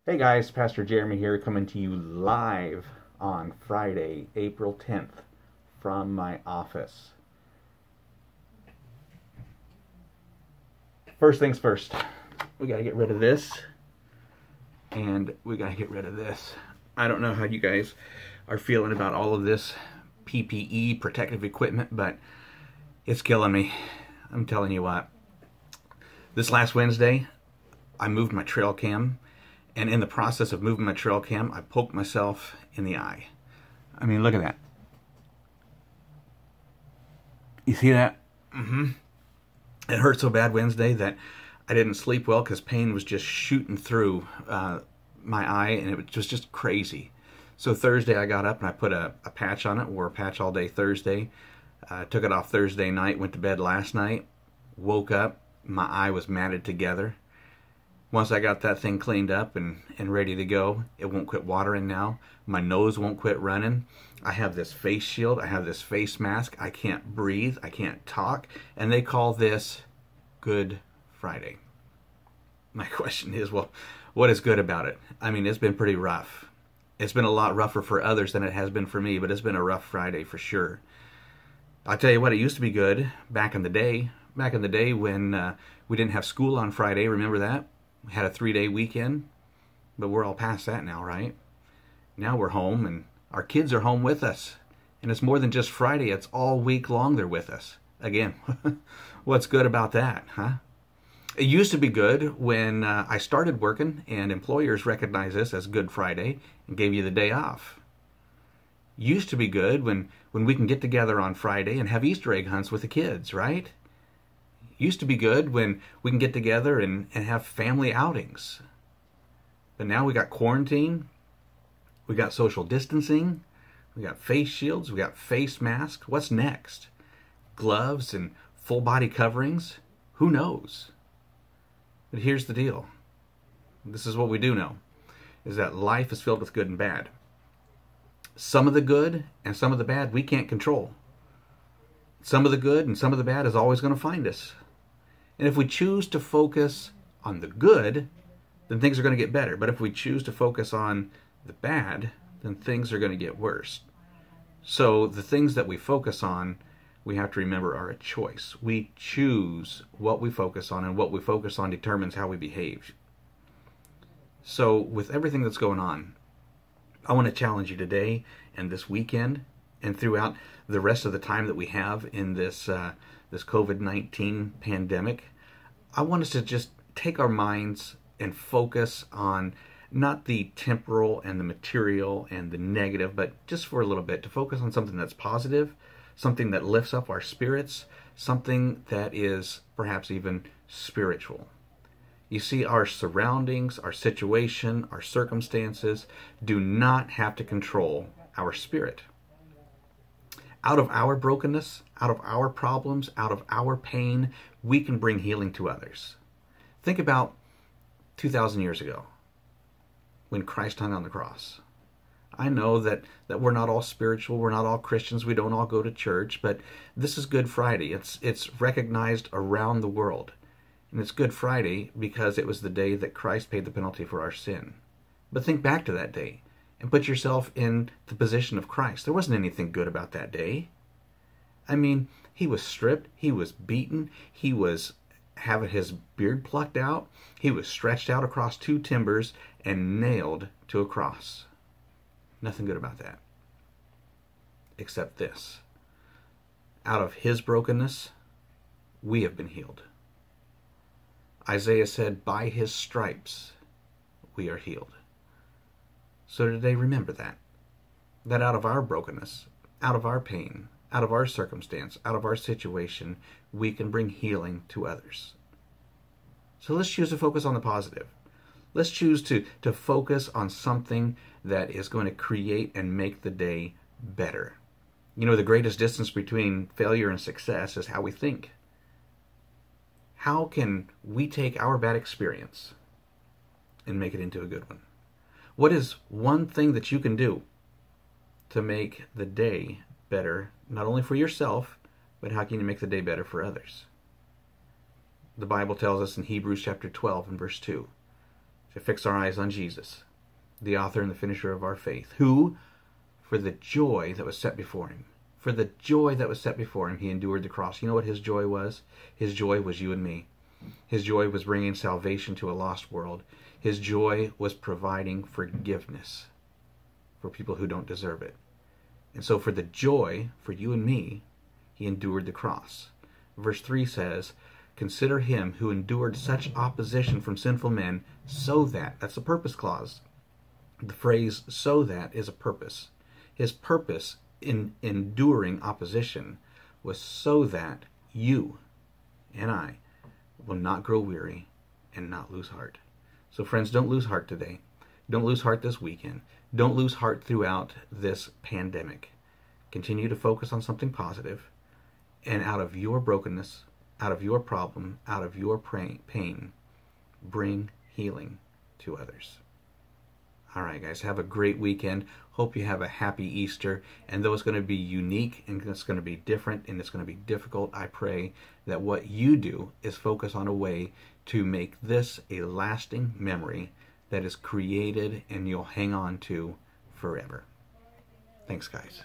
Hey guys, Pastor Jeremy here, coming to you live on Friday, April 10th, from my office. First things first, we got to get rid of this, and we got to get rid of this. I don't know how you guys are feeling about all of this PPE, protective equipment, but it's killing me. I'm telling you what. This last Wednesday, I moved my trail cam, and in the process of moving my trail cam, I poked myself in the eye. I mean, look at that. You see that? It hurt so bad Wednesday that I didn't sleep well because pain was just shooting through my eye, and it was just crazy. So Thursday I got up and I put a patch on it, wore a patch all day Thursday. Took it off Thursday night, went to bed last night, woke up, my eye was matted together. Once I got that thing cleaned up and ready to go, it won't quit watering now. My nose won't quit running. I have this face shield. I have this face mask. I can't breathe. I can't talk. And they call this Good Friday. My question is, well, what is good about it? I mean, it's been pretty rough. It's been a lot rougher for others than it has been for me, but it's been a rough Friday for sure. I'll tell you what, it used to be good back in the day. Back in the day when we didn't have school on Friday, remember that? We had a 3-day weekend, but we're all past that now, right? Now we're home and our kids are home with us. And it's more than just Friday, it's all week long they're with us. Again, what's good about that, huh? It used to be good when I started working and employers recognized this as Good Friday and gave you the day off. Used to be good when we can get together on Friday and have Easter egg hunts with the kids, right? Used to be good when we can get together and have family outings. But now we got quarantine, we got social distancing, we got face shields, we got face masks. What's next? Gloves and full body coverings? Who knows? But here's the deal. This is what we do know, is that life is filled with good and bad. Some of the good and some of the bad we can't control. Some of the good and some of the bad is always going to find us. And if we choose to focus on the good, then things are going to get better. But if we choose to focus on the bad, then things are going to get worse. So the things that we focus on, we have to remember are a choice. We choose what we focus on, and what we focus on determines how we behave. So with everything that's going on, I want to challenge you today and this weekend and throughout the rest of the time that we have in this COVID-19 pandemic. I want us to just take our minds and focus on not the temporal and the material and the negative, but just for a little bit to focus on something that's positive, something that lifts up our spirits, something that is perhaps even spiritual. You see, our surroundings, our situation, our circumstances do not have to control our spirit. Out of our brokenness, out of our problems, out of our pain, we can bring healing to others. Think about 2,000 years ago when Christ hung on the cross. I know that we're not all spiritual, we're not all Christians, we don't all go to church, but this is Good Friday. It's recognized around the world. And it's Good Friday because it was the day that Christ paid the penalty for our sin. But think back to that day and put yourself in the position of Christ. There wasn't anything good about that day. I mean, he was stripped, he was beaten, he was having his beard plucked out, he was stretched out across 2 timbers and nailed to a cross. Nothing good about that. Except this. Out of his brokenness, we have been healed. Isaiah said, by his stripes we are healed. So today remember that out of our brokenness, out of our pain, out of our circumstance, out of our situation, we can bring healing to others. So let's choose to focus on the positive. Let's choose to focus on something that is going to create and make the day better. You know, the greatest distance between failure and success is how we think. How can we take our bad experience and make it into a good one? What is one thing that you can do to make the day better, not only for yourself, but how can you make the day better for others? The Bible tells us in Hebrews chapter 12 and verse 2, to fix our eyes on Jesus, the author and the finisher of our faith, who, for the joy that was set before him, for the joy that was set before him, he endured the cross. You know what his joy was? His joy was you and me. His joy was bringing salvation to a lost world. His joy was providing forgiveness for people who don't deserve it. And so for the joy, for you and me, he endured the cross. Verse 3 says, consider him who endured such opposition from sinful men, so that, that's the purpose clause. The phrase so that is a purpose. His purpose in enduring opposition was so that you and I will not grow weary and not lose heart. So friends, don't lose heart today. Don't lose heart this weekend. Don't lose heart throughout this pandemic. Continue to focus on something positive, and out of your brokenness, out of your problem, out of your pain, bring healing to others. All right, guys, have a great weekend. Hope you have a happy Easter. And though it's going to be unique and it's going to be different and it's going to be difficult, I pray that what you do is focus on a way to make this a lasting memory that is created and you'll hang on to forever. Thanks, guys.